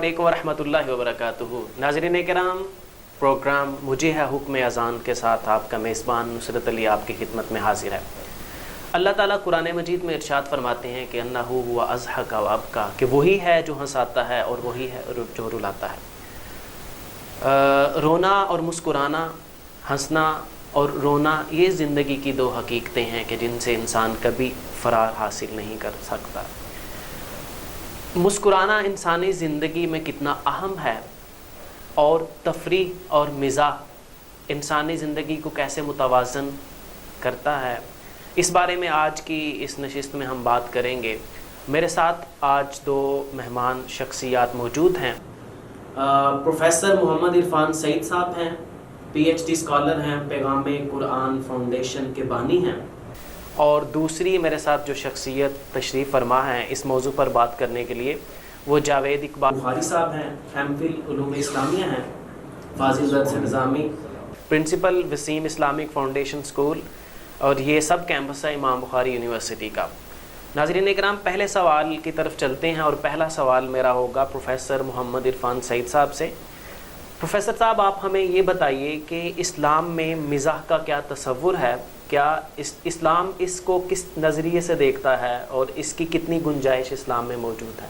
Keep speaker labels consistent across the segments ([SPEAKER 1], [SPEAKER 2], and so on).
[SPEAKER 1] علیکم ورحمۃ اللہ وبرکاتہ۔ ناظرین کرام، پروگرام مجھے ہے حکم اذان کے ساتھ آپ کا میزبان نصرت علی آپ کی خدمت میں حاضر ہے۔ اللہ تعالیٰ قرآن مجید میں ارشاد فرماتے ہیں کہ انہ ہوا اضحک و ابکیٰ، کہ وہی ہے جو ہنساتا ہے اور وہی ہے جو رلاتا ہے۔ رونا اور مسکرانا، ہنسنا اور رونا، یہ زندگی کی دو حقیقتیں ہیں کہ جن سے انسان کبھی فرار حاصل نہیں کر سکتا۔ مسکرانا انسانی زندگی میں کتنا اہم ہے اور تفریح اور مزاح انسانی زندگی کو کیسے متوازن کرتا ہے، اس بارے میں آج کی اس نشست میں ہم بات کریں گے۔ میرے ساتھ آج دو مہمان شخصیات موجود ہیں۔ پروفیسر محمد عرفان سعید صاحب ہیں، پی ایچ ڈی اسکالر ہیں، پیغام قرآن فاؤنڈیشن کے بانی ہیں، اور دوسری میرے ساتھ جو شخصیت تشریف فرما ہے اس موضوع پر بات کرنے کے لیے، وہ جاوید اقبال بخاری صاحب ہیں، ایم فل علوم اسلامیہ ہیں، فاضل درس نظامی، principal Waseem Islamic foundation school, اور یہ سب کیمپس ہے امام بخاری یونیورسٹی کا۔ ناظرین کرام، پہلے سوال کی طرف چلتے ہیں اور پہلا سوال میرا ہوگا پروفیسر محمد عرفان سعید صاحب سے۔ پروفیسر صاحب، آپ ہمیں یہ بتائیے کہ اسلام میں مزاح کا کیا تصور ہے؟ کیا اسلام اس کو کس نظریے سے دیکھتا ہے اور اس کی کتنی گنجائش اسلام میں موجود ہے؟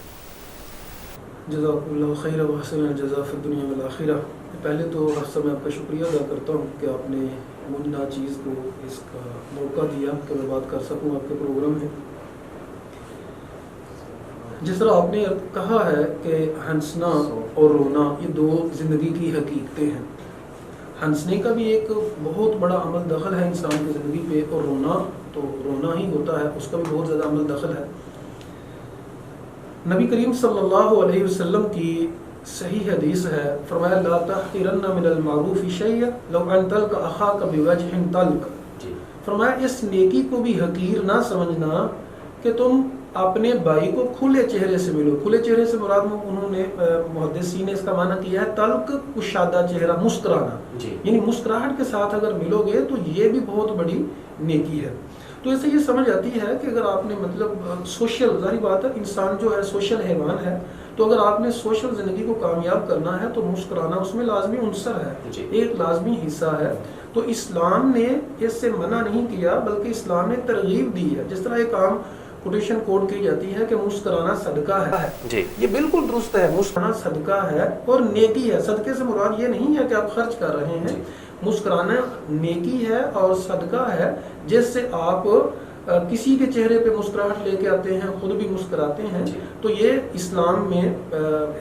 [SPEAKER 2] جزاک اللہ خیر و حسن الجزاء فی الدنیا والآخرہ۔ پہلے تو سب میں آپ کا شکریہ ادا کرتا ہوں کہ آپ نے منا چیز کو اس کا موقع دیا کہ میں بات کر سکوں آپ کے پروگرام میں۔ جس طرح آپ نے کہا ہے کہ ہنسنا اور رونا یہ دو زندگی کی حقیقتیں ہیں۔ ہنسنے کا بھی ایک بہت بڑا عمل دخل ہے انسان کی زندگی پہ، اور رونا تو رونا ہی ہوتا ہے، اس کا بھی بہت زیادہ عمل دخل ہے۔ نبی کریم صلی اللہ علیہ وسلم کی صحیح حدیث ہے، فرمایا لا تحقرن من المعروف شیئا لو ان تلقى اخاك بوجه طلق۔ فرمایا اس نیکی کو بھی حقیر نہ سمجھنا کہ تم اپنے بھائی کو کھلے چہرے سے ملو۔ کھلے چہرے سے مراد انہوں نے محدثین نے اس کا معنی کیا ہے طلق، کشادہ چہرہ، مسکرانا، یعنی مسکراہٹ کے ساتھ اگر ملو گے تو یہ بھی بہت بڑی نیکی ہے۔ تو اس سے یہ سمجھ آتی ہے کہ اگر آپ نے مطلب سوشل، ظاہری بات ہے انسان جو ہے سوشل حیوان ہے، تو اگر آپ نے سوشل زندگی کو کامیاب کرنا ہے تو مسکرانا اس میں لازمی عنصر ہے، ایک لازمی حصہ ہے۔ تو اسلام نے اس سے منع نہیں کیا بلکہ اسلام نے ترغیب دی ہے۔ جس طرح ایک عام کوٹیشن کوڈ کی جاتی ہے کہ مسکرانا صدقہ ہے، یہ بالکل درست ہے، مسکرانا صدقہ ہے اور نیکی ہے۔ صدقے سے مراد یہ نہیں ہے کہ آپ خرچ کر رہے ہیں، مسکرانا نیکی ہے اور صدقہ ہے، جس سے آپ کسی کے چہرے پہ مسکراہٹ لے کے آتے ہیں، خود بھی مسکراتے ہیں۔ تو یہ اسلام میں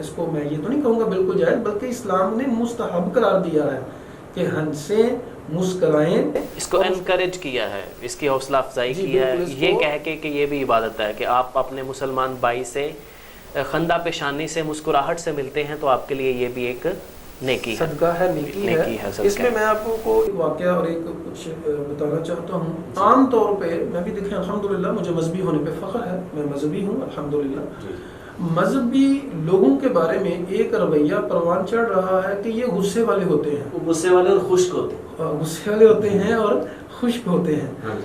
[SPEAKER 2] اس کو میں یہ تو نہیں کہوں گا بالکل جائز، بلکہ اسلام نے مستحب قرار دیا ہے کہ ہنسیں، مسکرائیں،
[SPEAKER 1] اس کو انکریج کیا ہے، اس کی حوصلہ افزائی کی ہے، یہ کہہ کے کہ یہ بھی عبادت ہے کہ آپ اپنے مسلمان بھائی سے خندہ پیشانی سے، مسکراہٹ سے ملتے ہیں تو آپ کے لیے یہ بھی ایک نیکی ہے،
[SPEAKER 2] صدقہ ہے، نیکی ہے۔ اس میں آپ کو ایک واقعہ اور ایک کچھ بتانا چاہتا ہوں۔ عام طور پہ میں بھی دیکھیں الحمدللہ مجھے مذہبی ہونے پہ فخر ہے، میں مذہبی ہوں الحمدللہ۔ مذہبی لوگوں کے بارے میں ایک رویہ پروان چڑھ رہا ہے کہ یہ غصے والے ہوتے ہیں،
[SPEAKER 1] غصے والے اور خشک ہوتے ہیں،
[SPEAKER 2] غصے والے ہوتے ہیں اور خشک ہوتے ہیں۔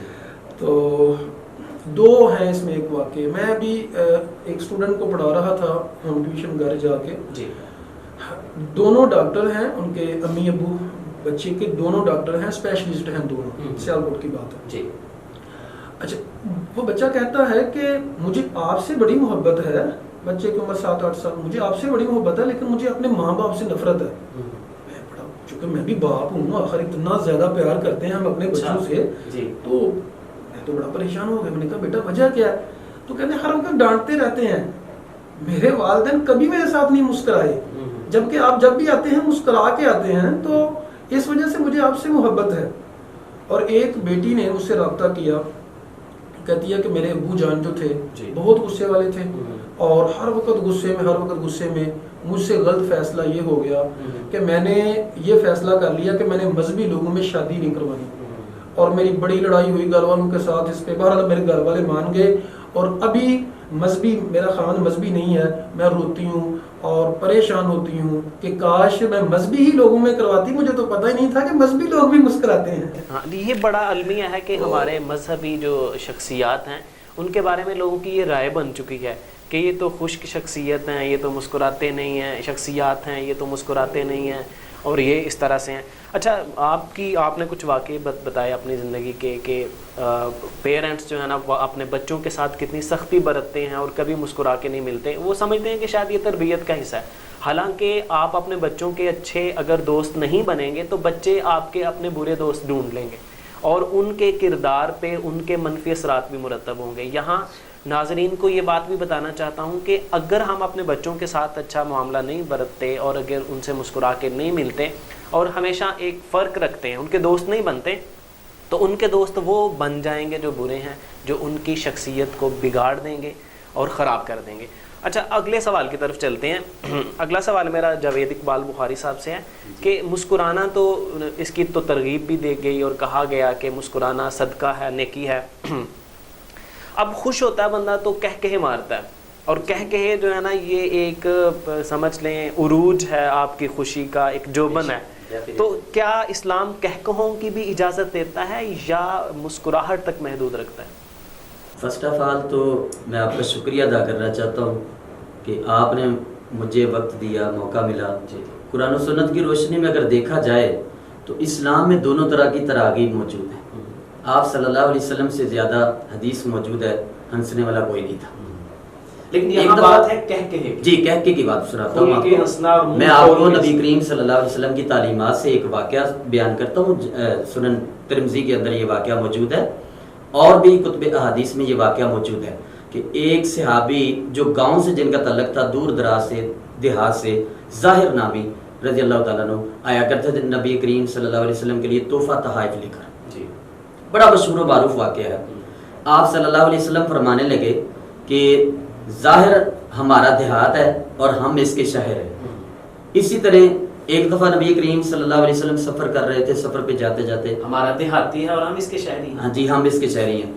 [SPEAKER 2] تو دو ہیں اس میں ایک واقعہ۔ میں ابھی ایک اسٹوڈنٹ کو پڑھا رہا تھا ہوم ٹیوشن گھر جا کے، دونوں ڈاکٹر ہیں، ان کے امی ابو بچے کے دونوں ڈاکٹر ہیں، اسپیشلسٹ ہیں دونوں، سیالکوٹ کی بات ہے۔ اچھا، وہ بچہ کہتا ہے کہ مجھے آپ سے بڑی محبت ہے، بچے کی عمر 7-8 سال، مجھے آپ سے بڑی محبت ہے لیکن مجھے اپنے ماں باپ سے نفرت ہے۔ چونکہ میں بھی باپ ہوں، آخر اتنا زیادہ پیار کرتے ہیں ہم اپنے بچوں سے، تو میں تو بڑا پریشان ہو گیا۔ میں نے کہا بیٹا وجہ کیا ہے؟ تو کہتے ہیں ہر وقت ڈانٹتے رہتے ہیں، میرے والدین کبھی میرے ساتھ نہیں مسکرائے، جبکہ آپ جب بھی آتے ہیں مسکرا کے آتے ہیں، تو اس وجہ سے مجھے آپ سے محبت ہے۔ اور ایک بیٹی نے مجھ سے رابطہ کیا، کہتی ہے کہ میرے ابو جان جو تھے بہت غصے والے تھے، اور ہر وقت غصے میں مجھ سے غلط فیصلہ یہ ہو گیا کہ میں نے یہ فیصلہ کر لیا کہ میں نے مذہبی لوگوں میں شادی نہیں کروانی، اور میری بڑی لڑائی ہوئی گھر والوں کے ساتھ اس پہ۔ بہرحال میرے گھر والے مان گئے، اور ابھی مذہبی، میرا خاندان مذہبی نہیں ہے، میں روتی ہوں اور پریشان ہوتی ہوں کہ کاش میں مذہبی ہی لوگوں میں کرواتی، مجھے تو پتہ ہی نہیں تھا کہ مذہبی لوگ بھی مسکراتے ہیں۔
[SPEAKER 1] یہ بڑا المیہ ہے کہ ہمارے مذہبی جو شخصیات ہیں ان کے بارے میں لوگوں کی یہ رائے بن چکی ہے کہ یہ تو خشک شخصیت ہیں, یہ تو مسکراتے نہیں ہیں, شخصیات ہیں یہ تو مسکراتے نہیں ہیں, اور یہ اس طرح سے ہیں. اچھا, آپ نے کچھ واقعے بتائے اپنی زندگی کے کہ پیرنٹس جو ہے نا وہ اپنے بچوں کے ساتھ کتنی سختی برتتے ہیں اور کبھی مسکرا کے نہیں ملتے. وہ سمجھتے ہیں کہ شاید یہ تربیت کا حصہ ہے, حالانکہ آپ اپنے بچوں کے اچھے اگر دوست نہیں بنیں گے تو بچے آپ کے اپنے برے دوست ڈھونڈ لیں گے, اور ان کے کردار پہ ان کے منفی اثرات بھی مرتب ہوں گے. یہاں ناظرین کو یہ بات بھی بتانا چاہتا ہوں کہ اگر ہم اپنے بچوں کے ساتھ اچھا معاملہ نہیں برتتے اور اگر ان سے مسکرا کے نہیں ملتے اور ہمیشہ ایک فرق رکھتے ہیں, ان کے دوست نہیں بنتے, تو ان کے دوست وہ بن جائیں گے جو برے ہیں, جو ان کی شخصیت کو بگاڑ دیں گے اور خراب کر دیں گے. اچھا, اگلے سوال کی طرف چلتے ہیں. اگلا سوال میرا جاوید اقبال بخاری صاحب سے ہے کہ مسکرانا تو اس کی تو ترغیب بھی دی گئی اور کہا گیا کہ مسکرانا صدقہ ہے, نیکی ہے. اب خوش ہوتا ہے بندہ تو کہہ کہے مارتا ہے, اور کہہ کہے جو ہے نا یہ ایک سمجھ لیں عروج ہے آپ کی خوشی کا, ایک جوبن ہے. تو کیا اسلام کہکہوں کی بھی اجازت دیتا ہے یا مسکراہٹ تک محدود رکھتا ہے؟
[SPEAKER 3] فرسٹ آف آل تو میں آپ کا شکریہ ادا کرنا چاہتا ہوں کہ آپ نے مجھے وقت دیا, موقع ملا. قرآن و سنت کی روشنی میں اگر دیکھا جائے تو اسلام میں دونوں طرح کی تراغیب موجود ہیں. آپ صلی اللہ علیہ وسلم سے زیادہ حدیث موجود ہے, ہنسنے والا کوئی نہیں تھا.
[SPEAKER 1] لیکن یہاں بات ہے کہہ کہے,
[SPEAKER 3] جی کہہ کے کی بات سناتا ہوں. میں آپ کو نبی کریم صلی اللہ علیہ وسلم کی تعلیمات سے ایک واقعہ بیان کرتا ہوں. سنن ترمذی کے اندر یہ واقعہ موجود ہے, اور بھی کتب احادیث میں یہ واقعہ موجود ہے کہ ایک صحابی جو گاؤں سے جن کا تعلق تھا, دور دراز سے, دیہات سے, ظاہر نامی رضی اللہ تعالیٰ عنہ آیا کرتے تھے نبی کریم صلی اللہ علیہ وسلم کے لیے تحفہ تحائف لے کر. بڑا مشہور و معروف واقعہ ہے. آپ صلی اللہ علیہ وسلم فرمانے لگے کہ ظاہر ہمارا دیہات ہے اور ہم اس کے شہر ہیں. اسی طرح ایک دفعہ نبی کریم صلی اللہ علیہ وسلم سفر کر رہے تھے, سفر پہ جاتے جاتے
[SPEAKER 1] ہمارا دیہاتی ہے اور ہم اس کے شہری ہیں.
[SPEAKER 3] ہاں جی, ہم اس کے شہری ہیں.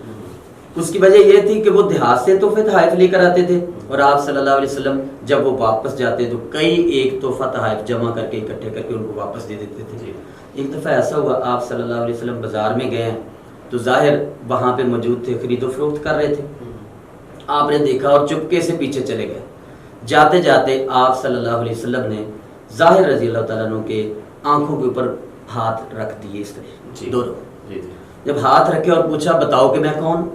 [SPEAKER 3] اس کی وجہ یہ تھی کہ وہ دیہات سے تحفے تحائف لے کر آتے تھے, اور آپ صلی اللہ علیہ وسلم جب وہ واپس جاتے تو کئی ایک تحفہ تحائف جمع کر کے اکٹھے کر کے ان کو واپس دے دیتے تھے. ایک دفعہ ایسا ہوا آپ صلی اللہ علیہ وسلم بازار میں گئے ہیں تو ظاہر وہاں پہ موجود تھے, خرید و فروخت کر رہے تھے. آپ نے دیکھا اور چپکے سے پیچھے چلے گئے. جاتے جاتے آپ صلی اللہ علیہ وسلم نے ظاہر رضی اللہ تعالیٰ عنہ کے آنکھوں کے اوپر ہاتھ رکھ دیے اس طرح دونوں. جب ہاتھ رکھے اور پوچھا بتاؤ کہ میں کون.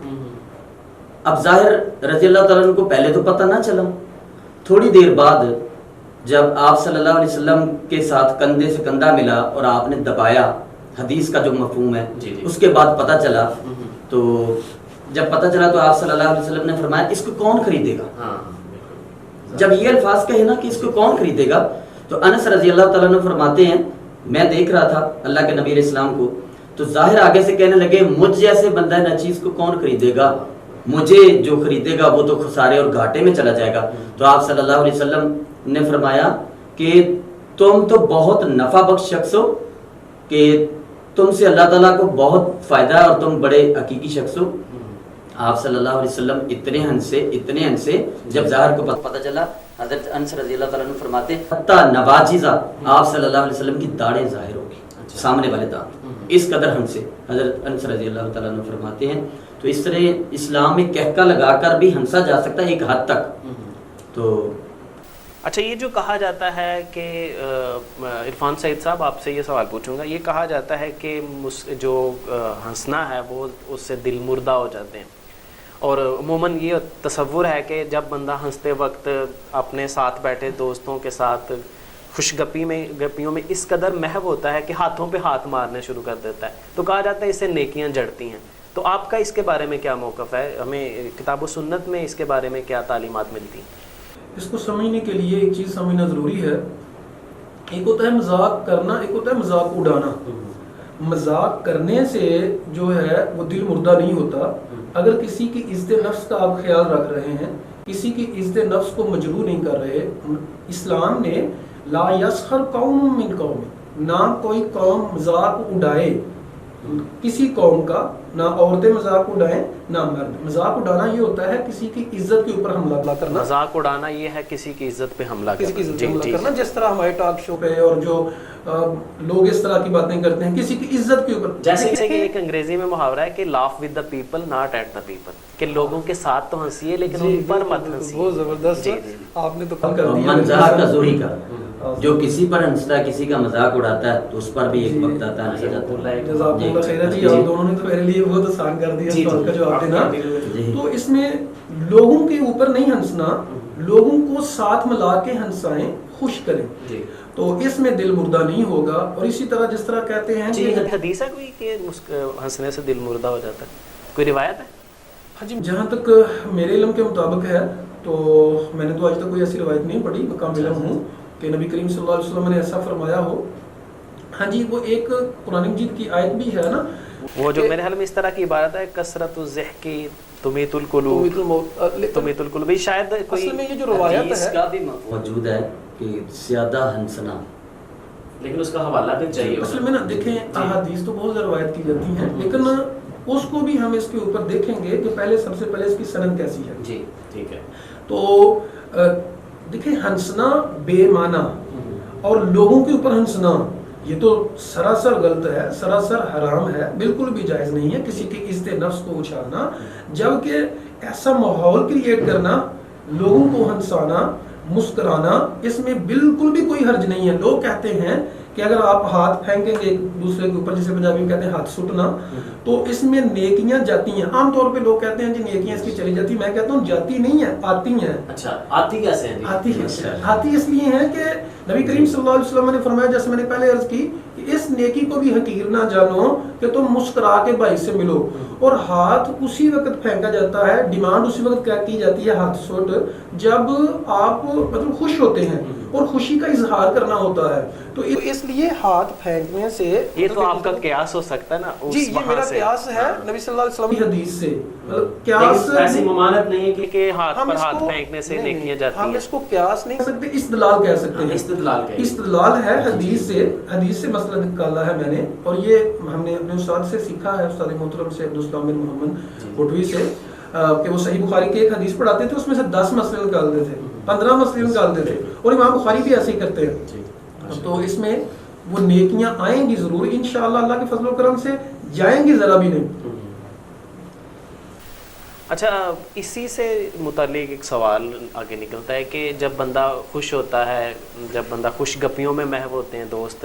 [SPEAKER 3] اب ظاہر رضی اللہ تعالیٰ عنہ کو پہلے تو پتہ نہ چلا. تھوڑی دیر بعد جب آپ صلی اللہ علیہ وسلم کے ساتھ کندھے سے کندھا ملا اور آپ نے دبایا, حدیث کا جو مفہوم ہے اس کے بعد پتہ چلا. تو جب پتہ چلا تو آپ صلی اللہ علیہ وسلم نے فرمایا اس کو کون خریدے گا. جب یہ الفاظ کہے نا کہ اس کو کون خریدے گا, تو انس رضی اللہ تعالیٰ عنہ فرماتے ہیں میں دیکھ رہا تھا اللہ کے نبی علیہ السلام کو, تو ظاہر آگے سے کہنے لگے مجھ جیسے بندہ ناچیز کو کون خریدے گا, مجھے جو خریدے گا وہ تو خسارے اور گھاٹے میں چلا جائے گا. تو آپ صلی اللہ علیہ وسلم نے فرمایا کہ تم تو بہت نفع بخش شخص ہو, کہ تم سے اللہ تعالیٰ کو بہت فائدہ ہے اور تم بڑے حقیقی شخص ہو. آپ صلی اللہ علیہ وسلم اتنے ہنسے جب ظاہر کو پتہ چلا. حضرت انس رضی اللہ تعالیٰ عنہ فرماتے حتیٰ نواجزہ آپ صلی اللہ علیہ وسلم کی داڑھیں ظاہر ہو گئی, سامنے والے دانت, اس قدر ہنسے. حضرت انس رضی اللہ تعالیٰ عنہ فرماتے ہیں تو اس طرح اسلام میں کہکا لگا کر بھی ہنسا جا سکتا ہے ایک حد تک. تو
[SPEAKER 1] اچھا, یہ جو کہا جاتا ہے کہ عرفان سعید صاحب آپ سے یہ سوال پوچھوں گا, یہ کہا جاتا ہے کہ جو ہنسنا ہے وہ اس سے دل مردہ ہو جاتے ہیں, اور عموماً یہ تصور ہے کہ جب بندہ ہنستے وقت اپنے ساتھ بیٹھے دوستوں کے ساتھ خوش گپیوں میں اس قدر محو ہوتا ہے کہ ہاتھوں پہ ہاتھ مارنے شروع کر دیتا ہے, تو کہا جاتا ہے اس سے نیکیاں جڑتی ہیں. تو آپ کا اس کے بارے میں کیا موقف ہے, ہمیں کتاب و سنت میں اس کے بارے میں کیا تعلیمات ملتی ہیں؟
[SPEAKER 2] اس کو سمجھنے کے لیے ایک چیز سمجھنا ضروری ہے. ایک ہوتا ہے مذاق کرنا, ایک ہوتا ہے مذاق اڑانا. مذاق کرنے سے جو ہے وہ دل مردہ نہیں ہوتا. اگر کسی کی عزت نفس کا آپ خیال رکھ رہے ہیں, کسی کی عزت نفس کو مجروح نہیں کر رہے. اسلام نے لا یسخر قوم من قوم, نہ کوئی قوم مذاق اڑائے, کسی قوم کا نہ عورتیں مذاق اڑائیں نہ مرد. مذاق اڑانا یہ ہوتا ہے کسی کی عزت کے اوپر حملہ کرنا.
[SPEAKER 1] مذاق اڑانا یہ ہے کسی کی عزت پہ حملہ کرنا.
[SPEAKER 2] کسی کی عزت پہ حملہ کرنا, جس طرح ہمارے ٹاک شو پہ اور جو لوگ اس طرح کی باتیں کرتے ہیں کسی کی عزت کے اوپر.
[SPEAKER 1] جیسے کہ ایک انگریزی میں محاورہ ہے کہ laugh with the people not at the people, کہ لوگوں کے ساتھ تو ہنسیے لیکن ان پر مت ہنسیے.
[SPEAKER 2] بہت زبردست آپ نے تو کر دیا.
[SPEAKER 3] مزاق کا زوری کا جو کسی پر ہنستا ہے, کسی کا مذاق اڑاتا ہے تو اس پر بھی ایک وقت آتا ہے.
[SPEAKER 2] جزاک اللہ خیر جی, آپ دونوں نے تو میرے لیے بہت آسان کر دیا اس بات کا جو آپ نے نا. تو اس میں لوگوں کے اوپر نہیں ہنسنا, لوگوں کو ساتھ ملا کے ہنسائیں, خوش کریں, تو اس میں دل مردہ نہیں ہوگا. اور اسی طرح جس طرح کہتے ہیں
[SPEAKER 1] جی, حدیث ہے کوئی کہ ہنسنے سے دل مردہ ہو جاتا ہے, کوئی روایت ہے؟
[SPEAKER 2] ہاں جی, جہاں تک میرے علم کے مطابق ہے تو میں نے تو آج تک کوئی ایسی روایت نہیں پڑھی, مقام علم ہوں کہ نبی کریم صلی اللہ علیہ وسلم نے ایسا فرمایا ہو. ہاں جی, وہ ایک قرآن مجید کی آیت بھی ہے نا,
[SPEAKER 1] وہ جو میرے حال میں اس طرح کی عبارت ہے کثرت الضحک تمیت القلوب, شاید کوئی
[SPEAKER 2] اصل میں یہ جو روایت ہے
[SPEAKER 3] کا بھی موجود ہے کہ زیادہ ہنسنا,
[SPEAKER 1] لیکن اس کا حوالہ بھی چاہیے.
[SPEAKER 2] اصل میں نا دیکھیں احادیث تو بہت روایت کی جاتی ہیں, لیکن اس کو بھی ہم اس کے اوپر دیکھیں گے کہ پہلے سب سے پہلے اس کی سند کیسی ہے.
[SPEAKER 1] جی ٹھیک ہے.
[SPEAKER 2] تو دیکھیں ہنسنا بے معنی اور لوگوں کے اوپر ہنسنا یہ تو سراسر غلط ہے, سراسر حرام ہے, بالکل بھی جائز نہیں ہے کسی کی عزت نفس کو اچھالنا. جبکہ ایسا ماحول کریٹ کرنا, لوگوں کو ہنسانا, مسکرانا, اس میں بالکل بھی کوئی حرج نہیں ہے. لوگ کہتے ہیں کہ اگر آپ ہاتھ پھینکیں گے ایک دوسرے کے اوپر, جسے پنجابی میں کہتے ہیں ہاتھ سٹنا, تو اس میں نیکیاں جاتی ہیں. عام طور پہ لوگ کہتے ہیں جی نیکیاں اس کی چلی جاتی, میں کہتا ہوں جاتی نہیں ہے, آتی ہیں.
[SPEAKER 1] اچھا, آتی کیسے ہیں؟
[SPEAKER 2] آتی ہے, آتی اس لیے ہے کہ نبی کریم صلی اللہ علیہ وسلم نے فرمایا, جیسے میں نے پہلے عرض کی, کہ اس نیکی کو بھی حقیر نہ جانو کہ تم مسکرا کے بھائی سے ملو. اور ہاتھ اسی وقت پھینکا جاتا ہے, ڈیمانڈ اسی وقت کیا کی جاتی ہے ہاتھ سوٹ, جب آپ مطلب خوش ہوتے ہیں اور خوشی کا اظہار کرنا ہوتا ہے. تو اس لیے ہاتھ پھینکنے سے
[SPEAKER 1] یہ تو آپ کا قیاس ہو سکتا ہے نا.
[SPEAKER 2] جی یہ میرا قیاس ہے نبی صلی اللہ علیہ وسلم کی حدیث سے. قیاس
[SPEAKER 1] ایسی ممانعت نہیں ہے کہ ہاتھ پر ہاتھ پھینکنے سے نیکیاں جاتی ہیں.
[SPEAKER 2] ہم اس کو قیاس نہیں کہہ سکتے, استدلال کہہ سکتے ہیں. استدلال ہے حدیث سے مسئلہ نکالا ہے میں نے, اور یہ ہم نے اپنے استاد سے سیکھا ہے, استاد محترم سے عبدالسلام بن محمد بٹوی سے, کہ وہ صحیح بخاری کی ایک حدیث پڑھاتے تھے, اس میں سے 10 مسئلے نکالتے تھے, 15 مسئلے نکالتے تھے, اور امام بخاری بھی ایسے ہی کرتے ہیں. تو اس میں وہ نیکیاں آئیں گی ضرور انشاءاللہ, اللہ کے فضل و کرم سے جائیں گی ذرا بھی نہیں.
[SPEAKER 1] اچھا, اسی سے متعلق ایک سوال آگے نکلتا ہے کہ جب بندہ خوش ہوتا ہے, جب بندہ خوش گپیوں میں محو ہوتے ہیں دوست,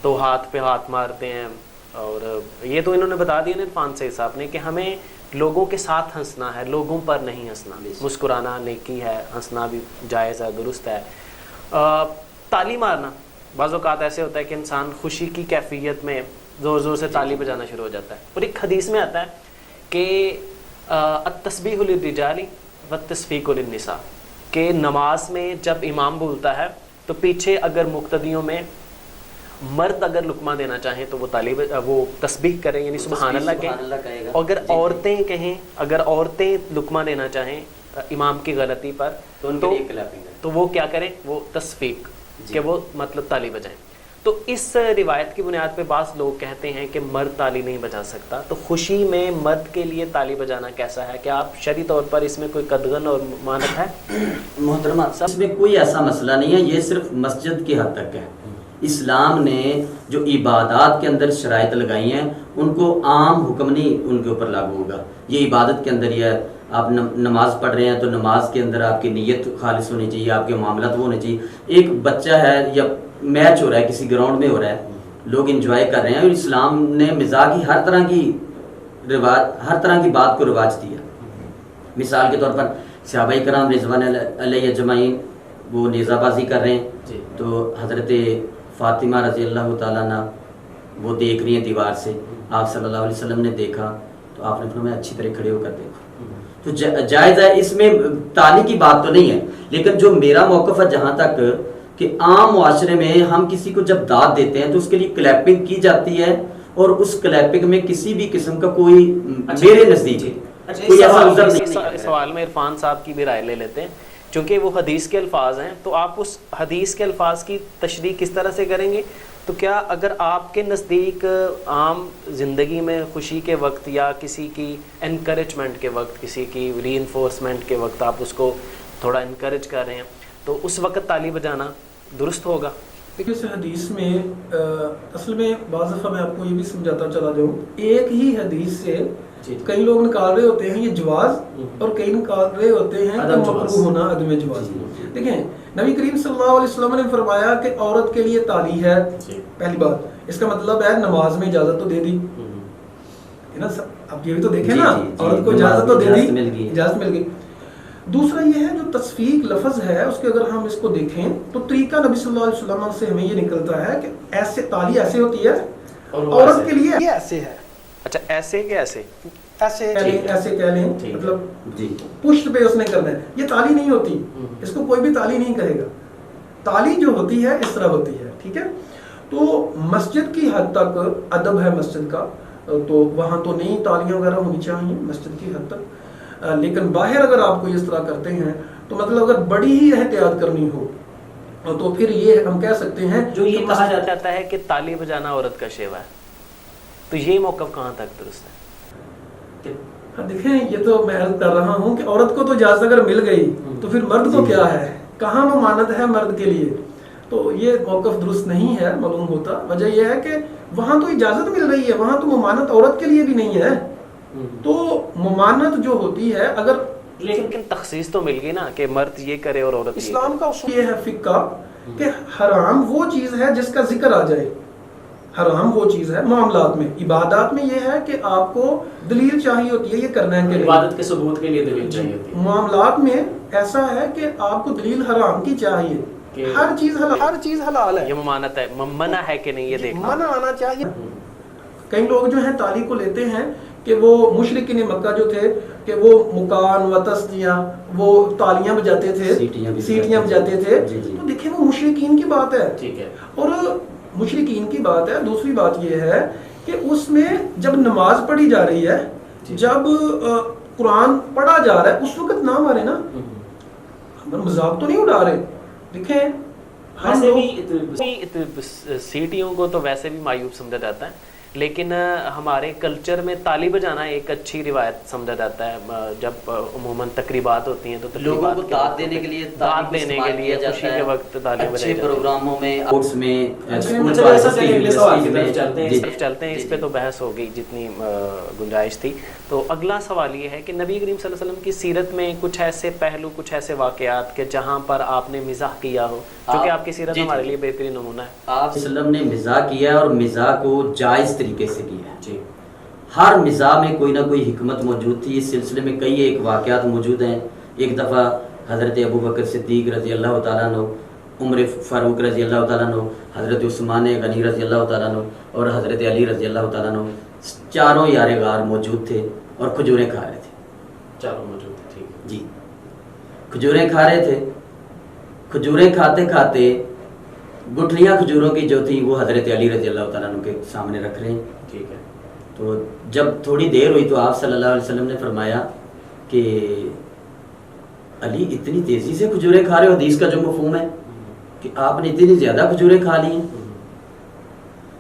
[SPEAKER 1] تو ہاتھ پہ ہاتھ مارتے ہیں. اور یہ تو انہوں نے بتا دیا نا عرفان سے صاحب نے کہ ہمیں لوگوں کے ساتھ ہنسنا ہے, لوگوں پر نہیں ہنسنا. مسکرانا نیکی ہے, ہنسنا بھی جائز ہے, درست ہے. تالی مارنا بعض اوقات ایسے ہوتا ہے کہ انسان خوشی کی کیفیت میں زور زور سے تالی بجانا شروع ہو جاتا ہے. اور ایک حدیث میں آتا ہے کہ التسبیح للرجال والتصفیق للنساء, کہ نماز میں جب امام بولتا ہے تو پیچھے اگر مقتدیوں میں مرد اگر لقمہ دینا چاہیں تو وہ تسبیح کریں, یعنی سبحان اللہ کہیں. اگر عورتیں کہیں, اگر عورتیں لقمہ دینا چاہیں امام کی غلطی پر تو وہ کیا کریں, وہ تصفیق, کہ وہ مطلب تالی بجائیں. تو اس روایت کی بنیاد پہ بعض لوگ کہتے ہیں کہ مرد تالی نہیں بجا سکتا. تو خوشی میں مرد کے لیے تالی بجانا کیسا ہے؟ کیا آپ شرعی طور پر اس میں کوئی قدغن اور مانت ہے؟
[SPEAKER 3] محترمہ, اس میں کوئی ایسا مسئلہ نہیں ہے, یہ صرف مسجد کی حد تک ہے. اسلام نے جو عبادات کے اندر شرائط لگائی ہیں ان کو عام حکم نہیں ان کے اوپر لاگو ہوگا. یہ عبادت کے اندر یہ ہے, آپ نماز پڑھ رہے ہیں تو نماز کے اندر آپ کی نیت خالص ہونی چاہیے, آپ کے معاملات وہ ہونے چاہیے. ایک بچہ ہے یا میچ ہو رہا ہے کسی گراؤنڈ میں ہو رہا ہے, لوگ انجوائے کر رہے ہیں, اور اسلام نے مزاح کی ہر طرح کی بات کو رواج دیا. مثال کے طور پر صحابہ کرام رضوان علیہ اجمعین وہ نیزہ بازی کر رہے ہیں, تو حضرت فاطمہ رضی اللہ تعالیٰ عنہ وہ دیکھ رہی ہیں دیوار سے, آپ صلی اللہ علیہ وسلم نے دیکھا تو آپ نے فرمایا اچھی طرح کھڑے ہو کر دیکھو. تو جائز ہے, اس میں تالی کی بات تو نہیں ہے. لیکن جو میرا موقف ہے جہاں تک کہ عام معاشرے میں ہم کسی کو جب داد دیتے ہیں تو اس کے لیے کلیپنگ کی جاتی ہے, اور اس کلیپنگ میں کسی بھی قسم کا کوئی میرے نزدیک کوئی ایسا عذر نہیں.
[SPEAKER 1] سوال میں عرفان صاحب کی بھی رائے لے لیتے ہیں, چونکہ وہ حدیث کے الفاظ ہیں, تو آپ اس حدیث کے الفاظ کی تشریح کس طرح سے کریں گے تو کیا اگر آپ کے نزدیک عام زندگی میں خوشی کے وقت یا کسی کی انکریجمنٹ کے وقت، کسی کی ری انفورسمنٹ کے وقت آپ اس کو تھوڑا انکریج کر رہے ہیں تو اس وقت تالی بجانا درست ہوگا؟
[SPEAKER 2] دیکھیے اس حدیث میں اصل میں بعض دفعہ میں آپ کو یہ بھی سمجھاتا چلا جاؤں، ایک ہی حدیث سے کئی لوگ نکال رہے ہوتے ہیں یہ جواز اور کئی نکال رہے ہوتے ہیں کہ مکروہ ہونا، عدم جواز۔ دیکھیں نبی کریم صلی اللہ علیہ وسلم نے فرمایا کہ عورت کے لیے تالی ہے، پہلی بات اس کا مطلب ہے نماز میں اجازت تو دے دی ہے نا، اب یہ بھی تو دیکھیں نا، عورت کو اجازت تو دے دی، اجازت مل گئی۔ دوسرا یہ ہے جو تصفیق لفظ ہے اس کے اگر ہم اس کو دیکھیں تو طریقہ نبی صلی اللہ علیہ وسلم سے ہمیں یہ نکلتا ہے کہ ایسے تالی ایسے ہوتی ہے عورت کے لیے ایسے ہے۔
[SPEAKER 1] اچھا ایسے کہ ایسے
[SPEAKER 2] ایسے کہہ لیں، مطلب پشت پہ اس نے کرنا ہے، یہ تالی نہیں ہوتی، اس کو کوئی بھی تالی نہیں کہے گا۔ تالی جو ہوتی ہے اس طرح ہوتی ہے، ٹھیک ہے۔ تو مسجد کی حد تک ادب ہے مسجد کا، تو وہاں تو نہیں تالیاں وغیرہ ہونی چاہیے مسجد کی حد تک، لیکن باہر اگر آپ کو اس طرح کرتے ہیں تو مطلب اگر بڑی ہی احتیاط کرنی ہو تو پھر یہ ہم کہہ سکتے ہیں
[SPEAKER 1] جو یہ کہا جاتا ہے کہ تالی بجانا عورت کا شیوا ہے، تو یہ موقف کہاں تک درست ہے؟
[SPEAKER 2] دیکھیں یہ تو میں عرض کر رہا ہوں کہ عورت کو تو اجازت اگر مل گئی تو پھر مرد کو کیا ہے، کہاں ممانعت ہے مرد کے لیے، تو یہ موقف درست نہیں ہے معلوم ہوتا۔ وجہ یہ ہے کہ وہاں تو اجازت مل رہی ہے، وہاں تو ممانعت عورت کے لیے بھی نہیں ہے، تو ممانعت جو ہوتی ہے اگر
[SPEAKER 1] لیکن تخصیص تو مل گئی نا کہ مرد یہ کرے اور عورت
[SPEAKER 2] اسلام کا اصول یہ ہے فقہ کا کہ حرام وہ چیز ہے جس کا ذکر آ جائے، حرام وہ چیز ہے۔ معاملات میں، عبادات میں یہ ہے کہ آپ کو دلیل چاہیے ہوتی ہے یہ کرنا ہے،
[SPEAKER 1] عبادت کے ثبوت کے لیے دلیل چاہیے ہوتی ہے۔
[SPEAKER 2] معاملات میں ایسا ہے کہ آپ کو دلیل حرام کی چاہیے، ہر چیز حلال، ہر چیز حلال ہے،
[SPEAKER 1] یہ ممانعت ہے، منع ہے کہ نہیں یہ دیکھنا،
[SPEAKER 2] منع آنا چاہیے۔ کئی لوگ جو ہیں تالی کو لیتے ہیں کہ وہ مشرکین مکہ جو تھے کہ وہ مکان و تسدیاں وہ تالیاں بجاتے تھے، سیٹیاں بجاتے تھے، تو دیکھیں وہ مشرکین کی بات ہے، ٹھیک ہے، اور مشرکین کی بات ہے۔ دوسری بات یہ ہے کہ اس میں جب نماز پڑھی جا رہی ہے، جب قرآن پڑھا جا رہا ہے اس وقت نہ مارے نا، مذاق تو نہیں اڑا رہے۔ دیکھیں
[SPEAKER 1] سیٹیوں کو تو ویسے بھی معیوب سمجھا جاتا ہے، لیکن ہمارے کلچر میں تالی بجانا ایک اچھی روایت سمجھا جاتا ہے۔ جب عموماً تقریبات ہوتی ہیں تو
[SPEAKER 3] لوگوں کو داد دینے کے لیے،
[SPEAKER 1] داد دینے کے لیے خوشی کے وقت تالی بجائی جاتی ہے،
[SPEAKER 3] پروگراموں میں، اسپورٹس میں،
[SPEAKER 1] چلتے ہیں۔ اس پہ تو بحث ہو گئی جتنی گنجائش تھی۔ تو اگلا سوال یہ ہے کہ نبی کریم صلی اللہ علیہ وسلم کی سیرت میں کچھ ایسے پہلو، کچھ ایسے واقعات کہ جہاں پر آپ نے مزاح کیا ہو، کیونکہ آپ کی سیرت ہمارے لیے بہترین نمونہ ہے۔
[SPEAKER 3] آپ وسلم نے مزاح کیا ہے اور مزاح کو جائز طریقے سے کیا ہے، جی، ہر مزاح میں کوئی نہ کوئی حکمت موجود تھی۔ اس سلسلے میں کئی ایک واقعات موجود ہیں۔ ایک دفعہ حضرت ابوبکر صدیق رضی اللہ تعالیٰ عنہ، عمر فاروق رضی اللہ تعالیٰ عنہ، حضرت عثمان غنی رضی اللہ تعالیٰ عنہ اور حضرت علی رضی اللہ تعالیٰ عنہ چاروں یار غار موجود تھے اور کھجوریں کھا رہے تھے، چاروں موجود تھے، ٹھیک جی، کھجوریں کھا رہے تھے۔ کھجوریں کھاتے کھاتے گٹھلیاں کھجوروں کی جو تھیں وہ حضرت علی رضی اللہ تعالیٰ عنہ کے سامنے رکھ رہے ہیں، ٹھیک ہے۔ تو جب تھوڑی دیر ہوئی تو آپ صلی اللہ علیہ وسلم نے فرمایا کہ علی اتنی تیزی سے کھجوریں کھا رہے ہو، حدیث کا جو مفہوم ہے کہ آپ نے اتنی زیادہ کھجوریں کھا لی ہیں۔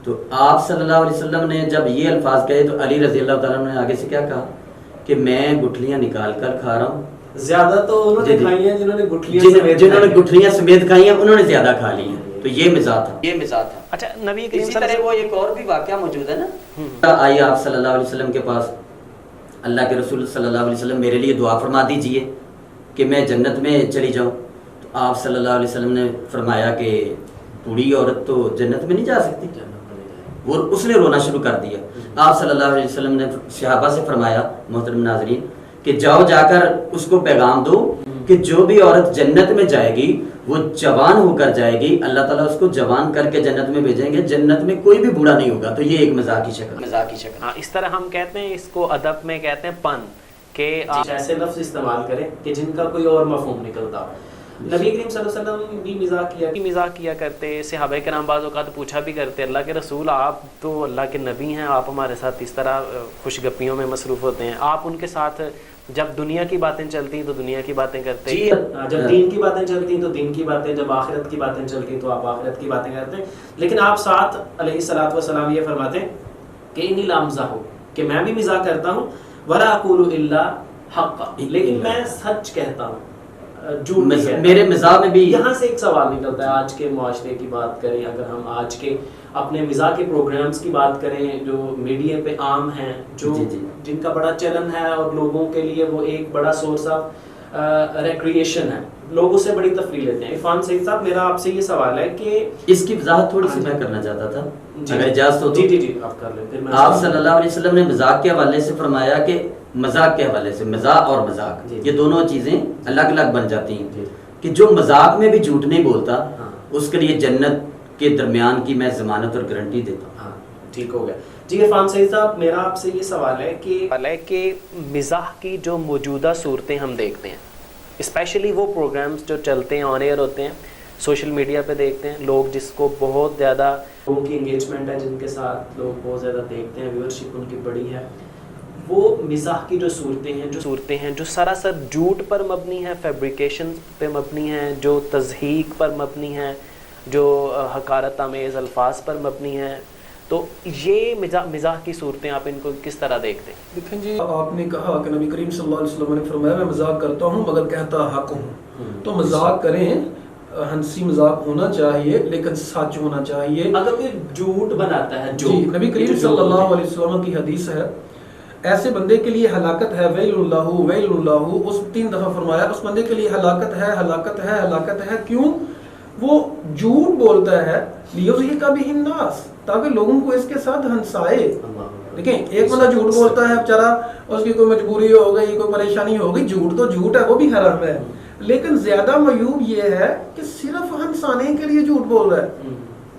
[SPEAKER 3] تو آپ صلی اللہ علیہ وسلم نے جب یہ الفاظ کہے تو علی رضی اللہ تعالیٰ نے آگے سے کیا کہا کہ میں گٹھلیاں نکال کر کھا رہا ہوں، زیادہ تو انہوں نے کھائی ہیں جنہوں نے گٹھلیاں سمیت کھائی ہیں انہوں نے زیادہ کھا لی ہیں۔ تو یہ مزاح تھا، یہ مزاح تھا۔
[SPEAKER 1] اچھا نبی کریم
[SPEAKER 3] اسی طرح وہ ایک اور بھی واقعہ موجود ہے نا، آئیے آپ صلی اللہ علیہ وسلم کے پاس، اللہ کے رسول صلی اللہ علیہ وسلم میرے لیے دعا فرما دیجئے کہ میں جنت میں چلی جاؤں۔ تو آپ صلی اللہ علیہ وسلم نے فرمایا کہ بوڑھی عورت تو جنت میں نہیں جا سکتی، وہ اس نے رونا شروع کر دیا۔ آپ صلی اللہ علیہ وسلم نے صحابہ سے فرمایا، محترم ناظرین، کہ جاؤ جا کر اس کو پیغام دو کہ جو بھی عورت جنت میں جائے گی وہ جوان ہو کر جائے گی، اللہ تعالیٰ اس کو جوان کر کے جنت میں بھیجیں گے، جنت میں کوئی بھی بوڑھا نہیں ہوگا۔ تو یہ ایک مزاح کی شکل،
[SPEAKER 1] ہاں، اس طرح ہم کہتے ہیں، اس کو ادب میں کہتے ہیں پن، کہ
[SPEAKER 4] آپ ایسے لفظ استعمال کریں کہ جن کا کوئی اور مفہوم نکلتا ہو۔
[SPEAKER 1] نبی کریم صلی اللہ علیہ وسلم بھی مزاح کیا کرتے، صحابہ کرام بعض اوقات پوچھا بھی کرتے اللہ کے رسول آپ تو اللہ کے نبی ہیں، آپ ہمارے ساتھ اس طرح خوش گپیوں میں مصروف ہوتے ہیں، آپ ان کے ساتھ جب دنیا کی باتیں چلتی ہیں تو دنیا کی باتیں کرتے ہیں، جب دین کی باتیں چلتی ہیں تو دین کی باتیں، جب آخرت کی باتیں چلتی ہیں تو آپ آخرت کی باتیں کرتے ہیں، لیکن آپ ساتھ علیہ الصلوۃ والسلام یہ فرماتے ہیں کہ انی لامزح، کہ میں بھی مزاح کرتا ہوں، ولا اقول الا حقا، لیکن میں سچ کہتا ہوں، جھوٹ نہیں کہتا۔
[SPEAKER 3] میرے مزاح میں بھی
[SPEAKER 1] یہاں سے ایک سوال نکلتا ہے، آج کے معاشرے کی بات کریں، اگر ہم آج کے اپنے مزاح کے پروگرامز کی بات کریں جو میڈیا پہ عام ہیں، جو جن کا بڑا چلن ہے اور لوگوں کے لیے وہ ایک بڑا سورس آف ریکریشن ہے، لوگ اس سے بڑی تفریح لیتے ہیں۔ عرفان سعید صاحب میرا آپ سے یہ سوال ہے کہ
[SPEAKER 3] اس کی وضاحت تھوڑی سی میں کرنا چاہتا تھا، اگر اجازت ہو تو۔
[SPEAKER 1] جی آپ کر لیں۔
[SPEAKER 3] آپ صلی اللہ علیہ وسلم نے مذاق کے حوالے سے فرمایا کہ مذاق کے حوالے سے مزاح اور مذاق یہ دونوں چیزیں الگ الگ بن جاتی ہیں، کہ جو مذاق میں بھی جھوٹ نہیں بولتا اس کے لیے جنت کے درمیان کی میں ضمانت اور گارنٹی دیتا ہوں۔
[SPEAKER 1] ہاں ٹھیک ہو گیا۔ جی عرفان سعید صاحب میرا آپ سے یہ سوال ہے کہ مزاح کی جو موجودہ صورتیں ہم دیکھتے ہیں، اسپیشلی وہ پروگرامز جو چلتے ہیں آن ایئر ہوتے ہیں، سوشل میڈیا پہ دیکھتے ہیں لوگ، جس کو بہت زیادہ لوگوں کی انگیجمنٹ ہے، جن کے ساتھ لوگ بہت زیادہ دیکھتے ہیں، ویورشپ ان کی بڑی ہے، وہ مزاح کی جو صورتیں ہیں جو سراسر جھوٹ پر مبنی ہیں، فیبریکیشن پہ مبنی ہیں، جو تضحیک پر مبنی ہیں، جو حقارت آمیز الفاظ پر مبنی ہیں، تو یہ مزاح کی صورتیں آپ ان کو کس طرح دیکھتے ہیں؟
[SPEAKER 2] دیکھیں جی، آپ نے کہا کہ نبی کریم صلی اللہ علیہ وسلم نے فرمایا میں مذاق کرتا ہوں مگر کہتا حق ہوں، تو مذاق کریں، ہنسی مذاق ہونا چاہیے لیکن سچ ہونا چاہیے۔ اگر
[SPEAKER 1] کوئی جھوٹ بناتا ہے،
[SPEAKER 2] جی نبی کریم صلی اللہ علیہ وسلم کی حدیث ہے، ایسے بندے کے لیے ہلاکت ہے، ویل اللہ ویل اللہ، اس 3 دفعہ فرمایا، اس بندے کے لیے ہلاکت ہے ہلاکت ہے ہلاکت ہے۔ کیوں؟ وہ جھوٹ بولتا ہے لیضحک بہ الناس، تاکہ لوگوں کو اس کے ساتھ ہنسائے۔ دیکھیں ایک بندہ جھوٹ بولتا ہے، بیچارہ اس کی کوئی مجبوری ہو گئی، کوئی پریشانی ہو گئی، جھوٹ تو جھوٹ ہے، وہ بھی حرام ہے، لیکن زیادہ معیوب یہ ہے کہ صرف ہنسانے کے لیے جھوٹ بول رہا ہے،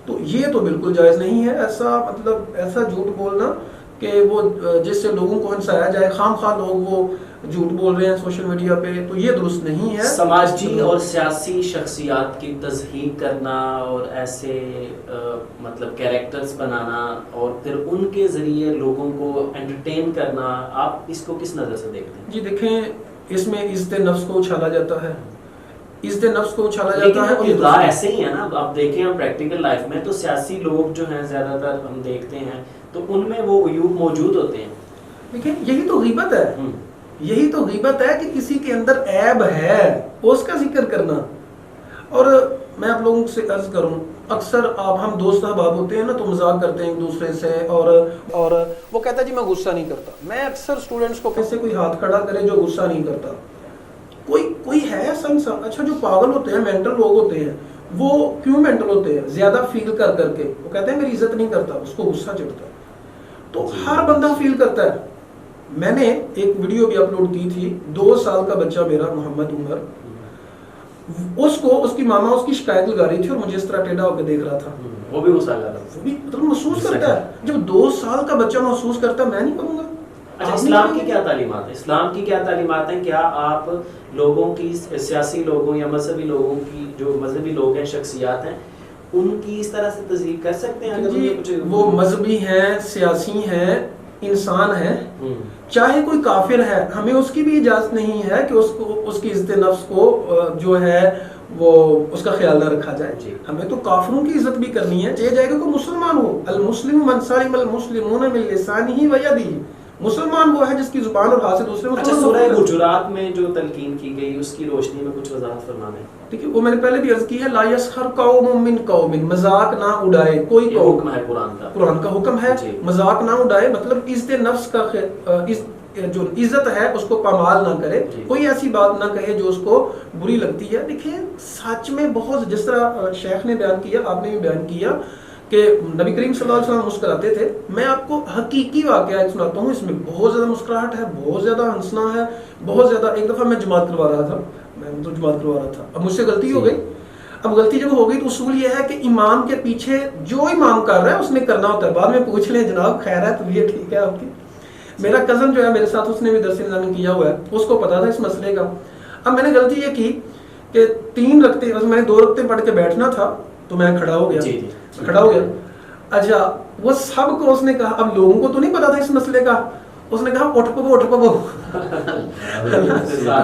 [SPEAKER 2] تو یہ تو بالکل جائز نہیں ہے، ایسا جھوٹ بولنا کہ وہ جس سے لوگوں کو ہنسایا جائے، خام خواہ لوگ وہ جھوٹ بول رہے ہیں سوشل میڈیا پہ، تو یہ درست نہیں ہے۔
[SPEAKER 1] سماجی اور سیاسی شخصیات کی تضحیک کرنا اور ایسے مطلب کیریکٹرز بنانا اور پھر ان کے ذریعے لوگوں کو انٹرٹین کرنا، آپ اس کو کس نظر سے دیکھتے ہیں؟
[SPEAKER 2] جی دیکھیں اس میں عزت نفس کو اچھالا جاتا ہے، عزت نفس کو اچھالا جاتا ہے،
[SPEAKER 1] لیکن ایسے ہی ہے نا، آپ دیکھیں ہم پریکٹیکل لائف میں تو سیاسی لوگ جو ہیں زیادہ تر ہم دیکھتے ہیں تو ان میں وہ عیوب موجود ہوتے ہیں۔
[SPEAKER 2] دیکھیں یہی تو غیبت ہے، یہی تو غیبت ہے کہ کسی کے اندر عیب ہے اس کا ذکر کرنا۔ اور میں آپ لوگوں سے عرض کروں، اکثر ہم دوست احباب ہوتے ہیں نا تو مذاق کرتے ہیں ایک دوسرے سے، اور وہ کہتا ہے جی میں غصہ نہیں کرتا۔ میں اکثر اسٹوڈنٹس کو کیسے کوئی ہاتھ کھڑا کرے جو غصہ نہیں کرتا، کوئی ہے ایسا انسان؟ اچھا جو پاگل ہوتے ہیں، مینٹل لوگ ہوتے ہیں، وہ کیوں مینٹل ہوتے ہیں؟ زیادہ فیل کر کے وہ کہتے ہیں میری عزت نہیں کرتا، اس کو غصہ چڑھتا ہے۔ تو ہر بندہ فیل کرتا ہے۔ میں نے ایک ویڈیو بھی اپلوڈ کی تھی، 2 سال کا بچہ میرا محمد عمر، اس کو اس کی ماما اس کی شکایت لگا رہی تھی اور مجھے اس طرح ٹیڑھا ہو کے دیکھ رہا تھا،
[SPEAKER 1] وہ بھی غصہ لگا، وہ
[SPEAKER 2] بھی مطلب محسوس کرتا ہے۔ جب 2 سال کا بچہ محسوس کرتا ہے، میں نہیں کروں گا۔
[SPEAKER 1] اچھا اسلام کی کیا تعلیمات ہیں؟ اسلام کی کیا تعلیمات ہیں؟ کیا آپ لوگوں کی، سیاسی لوگوں یا مذہبی لوگوں کی، جو مذہبی لوگ ہیں، شخصیات ہیں، ان کی اس طرح سے تذہیب کر سکتے ہیں؟
[SPEAKER 2] جی وہ مذہبی ہیں، سیاسی ہیں، انسان ہے، چاہے کوئی کافر ہے، ہمیں اس کی بھی اجازت نہیں ہے کہ اس کی عزت نفس کو جو ہے وہ اس کا خیال نہ رکھا جائے۔ ہمیں تو کافروں کی عزت بھی کرنی ہے، چاہے جائے گا کوئی مسلمان ہو۔ المسلم من سلم المسلمون من لسانہ ویدہ، مسلمان وہ ہے جس کی زبان اور ہاتھ سے دوسرے
[SPEAKER 1] اچھا سورہ حجرات میں جو تلقین کی گئی اس کی روشنی میں کچھ وضاحت فرمانا ہے؟
[SPEAKER 2] دیکھیے وہ میں نے پہلے بھی عرض کی ہے، لا یسخر قوم من قوم، مذاق نہ اڑائے کوئی قوم،
[SPEAKER 1] حکم ہے
[SPEAKER 2] قرآن کا حکم ہے، مذاق نہ اڑائے، مطلب عزت نفس کا جو عزت ہے اس کو پامال نہ کرے، کوئی ایسی بات نہ کہے جو اس کو بری لگتی ہے۔ دیکھیں سچ میں بہت، جس طرح شیخ نے بیان کیا، آپ نے بھی بیان کیا کہ نبی کریم صلی اللہ علیہ وسلم مسکراتے تھے۔ میں آپ کو حقیقی واقعہ ایک سناتا ہوں، اس میں بہت زیادہ مسکراہٹ ہے، بہت زیادہ ہنسنا ہے، بہت زیادہ۔ ایک دفعہ میں جماعت کروا رہا تھا، اب مجھ سے غلطی ہو گئی۔ اب غلطی جب ہو گئی تو اصول یہ ہے کہ امام کے پیچھے جو امام کر رہا ہے اس نے کرنا ہوتا ہے، بعد میں پوچھ لیں جناب خیر ہے تو یہ ٹھیک ہے آپ کی۔ میرا کزن جو ہے میرے ساتھ، اس نے بھی درس نظامی کیا ہوا ہے، اس کو پتا تھا اس مسئلے کا۔ اب میں نے غلطی یہ کی کہ 3 رکعتیں، میں نے 2 رکعتیں پڑھ کے بیٹھنا تھا تو میں کھڑا ہو گیا، کھڑا ہو گیا. اچھا وہ سب کو اس نے کہا، اب لوگوں کو تو نہیں پتا تھا اس مسئلے کا، اس نے کہا اٹھ پو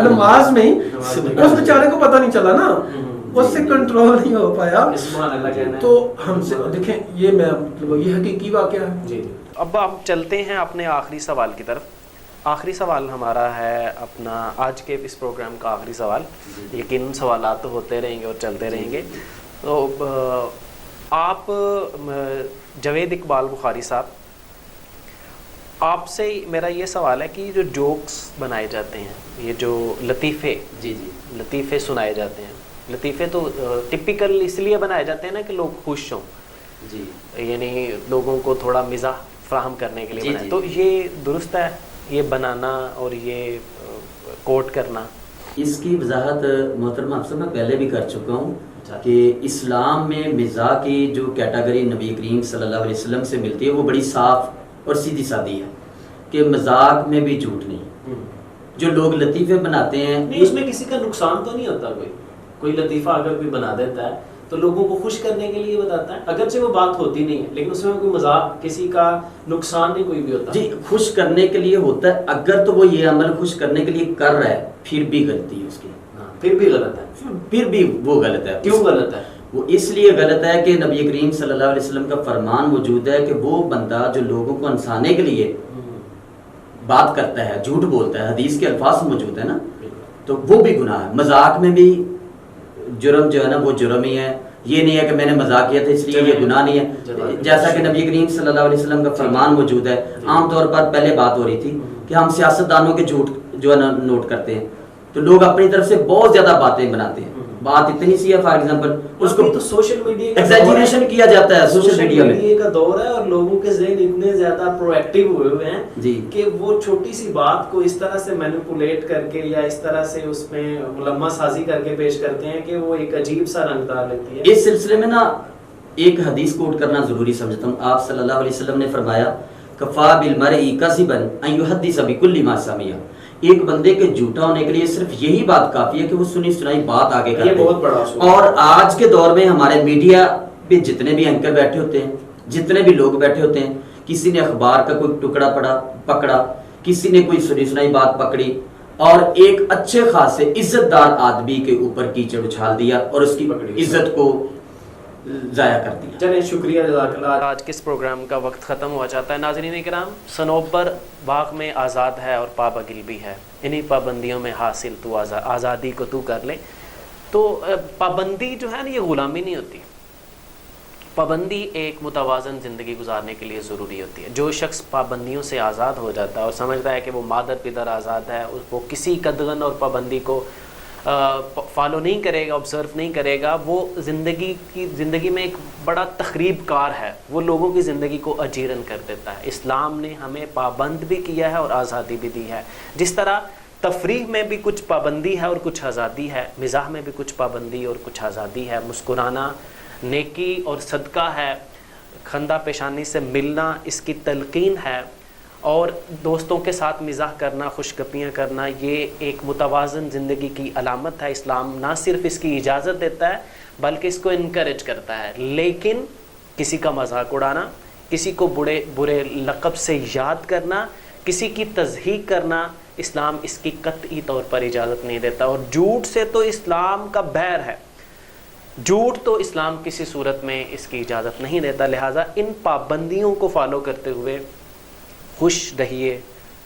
[SPEAKER 2] نماز میں ہی. اس بیچارے کو پتا نہیں چلا نا، اس سے کنٹرول نہیں ہو پایا. تو ہم سے دیکھیں یہ میں مطلب یہ حقیقی واقعہ ہے.
[SPEAKER 1] اب ہم چلتے ہیں اپنے آخری سوال کی طرف. آخری سوال ہمارا ہے اپنا آج کے اس پروگرام کا آخری سوال. یقیناً سوالات تو ہوتے رہیں گے اور چلتے رہیں گے. تو آپ جاوید اقبال بخاری صاحب، آپ سے میرا یہ سوال ہے کہ جو جوکس بنائے جاتے ہیں، یہ جو لطیفے لطیفے سنائے جاتے ہیں، لطیفے تو ٹپیکل اس لیے بنائے جاتے ہیں نا کہ لوگ خوش ہوں، یعنی لوگوں کو تھوڑا مزاح فراہم کرنے کے لیے بنائے. تو یہ درست ہے یہ بنانا اور یہ کوٹ کرنا؟
[SPEAKER 3] اس کی وضاحت محترم آپ سے میں پہلے بھی کر چکا ہوں کہ اسلام میں مزاح کی جو کیٹیگری نبی کریم صلی اللہ علیہ وسلم سے ملتی ہے وہ بڑی صاف اور سیدھی سادی ہے کہ مذاق میں بھی جھوٹ نہیں. جو لوگ لطیفے بناتے ہیں
[SPEAKER 1] نہیں، اس میں کسی کا نقصان تو نہیں ہوتا. کوئی لطیفہ اگر کوئی بنا دیتا ہے تو لوگوں کو خوش کرنے کے لیے بتاتا ہے، اگرچہ وہ بات ہوتی نہیں ہے لیکن اس میں کوئی مذاق، کسی کا نقصان نہیں کوئی بھی ہوتا.
[SPEAKER 3] جی خوش کرنے کے لیے ہوتا ہے. اگر تو وہ یہ عمل خوش کرنے کے لیے کر رہا ہے پھر بھی غلطی ہے اس کی،
[SPEAKER 1] پھر بھی غلط ہے.
[SPEAKER 3] پھر بھی وہ غلط ہے.
[SPEAKER 1] کیوں غلط ہے؟
[SPEAKER 3] وہ اس لیے غلط ہے کہ نبی کریم صلی اللہ علیہ وسلم کا فرمان موجود ہے کہ وہ بندہ جو لوگوں کو ہنسانے کے لیے بات کرتا ہے، جھوٹ بولتا ہے، حدیث کے الفاظ موجود ہے نا، تو وہ بھی گناہ ہے. مذاق میں بھی جرم جو ہے نا وہ جرم ہی ہے. یہ نہیں ہے کہ میں نے مذاق کیا تھا اس لیے یہ گناہ نہیں ہے. جیسا کہ نبی کریم صلی اللہ علیہ وسلم کا فرمان موجود ہے. عام طور پر پہلے بات ہو رہی تھی کہ ہم سیاستدانوں کے جھوٹ جو ہے نا نوٹ کرتے ہیں تو لوگ اپنی طرف سے بہت زیادہ باتیں بناتے ہیں. بات اتنی سی ہے فار ایگزامپل اس کو
[SPEAKER 1] تو سوشل میڈیا
[SPEAKER 3] ایگزیجریشن کیا جاتا ہے. سوشل میڈیا
[SPEAKER 1] کا دور ہے اور لوگوں کے ذہن اتنے زیادہ پرو ایکٹیو ہوئے ہیں
[SPEAKER 3] جی
[SPEAKER 1] کہ وہ چھوٹی سی بات کو اس طرح سے مینیپولیٹ کر کے یا اس طرح سے اس میں ملمہ سازی کر کے پیش کرتے ہیں کہ وہ ایک عجیب سا رنگ ڈال لیتی ہے.
[SPEAKER 3] اس سلسلے میں نا ایک حدیث کوٹ کرنا ضروری سمجھتا ہوں. آپ صلی اللہ علیہ وسلم نے فرمایا کفا بالمرء کذبا ان یحدث بکل ما سمع. ایک بندے کے جھوٹا ہونے کے لیے صرف یہی بات کافی ہے کہ وہ سنی سنائی بات آگے کرے.
[SPEAKER 1] یہ بہت بڑا اصول.
[SPEAKER 3] اور آج کے دور میں ہمارے میڈیا پہ جتنے بھی اینکر بیٹھے ہوتے ہیں، جتنے بھی لوگ بیٹھے ہوتے ہیں، کسی نے اخبار کا کوئی ٹکڑا پکڑا، کسی نے کوئی سنی سنائی بات پکڑی اور ایک اچھے خاصے عزت دار آدمی کے اوپر کیچڑ اچھال دیا اور اس کی عزت کو ضائع کر دیا.
[SPEAKER 1] چلیں شکریہ، جزاک اللہ. آج کے اس پروگرام کا وقت ختم ہوا چاہتا ہے. ناظرین کرام، صنوبر باغ میں آزاد ہے اور پابگل بھی ہے. انہی پابندیوں میں حاصل تو آزادی کو تو کر لے. تو پابندی جو ہے نا یہ غلامی نہیں ہوتی. پابندی ایک متوازن زندگی گزارنے کے لیے ضروری ہوتی ہے. جو شخص پابندیوں سے آزاد ہو جاتا ہے اور سمجھتا ہے کہ وہ مادر پدر آزاد ہے، وہ کسی قدغن اور پابندی کو فالو نہیں کرے گا، آبزرو نہیں کرے گا، وہ زندگی میں ایک بڑا تخریب کار ہے. وہ لوگوں کی زندگی کو اجیرن کر دیتا ہے. اسلام نے ہمیں پابند بھی کیا ہے اور آزادی بھی دی ہے. جس طرح تفریح میں بھی کچھ پابندی ہے اور کچھ آزادی ہے، مزاح میں بھی کچھ پابندی اور کچھ آزادی ہے. مسکرانا نیکی اور صدقہ ہے، خندہ پیشانی سے ملنا اس کی تلقین ہے، اور دوستوں کے ساتھ مزاح کرنا، خوش گپیاں کرنا، یہ ایک متوازن زندگی کی علامت ہے. اسلام نہ صرف اس کی اجازت دیتا ہے بلکہ اس کو انکریج کرتا ہے. لیکن کسی کا مذاق اڑانا، کسی کو برے لقب سے یاد کرنا، کسی کی تضحیق کرنا، اسلام اس کی قطعی طور پر اجازت نہیں دیتا. اور جھوٹ سے تو اسلام کا بیر ہے. جھوٹ تو اسلام کسی صورت میں اس کی اجازت نہیں دیتا. لہٰذا ان پابندیوں کو فالو کرتے ہوئے خوش رہیے،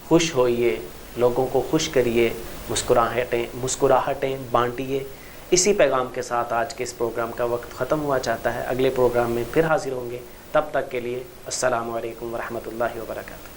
[SPEAKER 1] خوش ہوئیے، لوگوں کو خوش کریے، مسکراہٹیں بانٹیے. اسی پیغام کے ساتھ آج کے اس پروگرام کا وقت ختم ہوا چاہتا ہے. اگلے پروگرام میں پھر حاضر ہوں گے. تب تک کے لیے السلام علیکم ورحمۃ اللہ وبرکاتہ.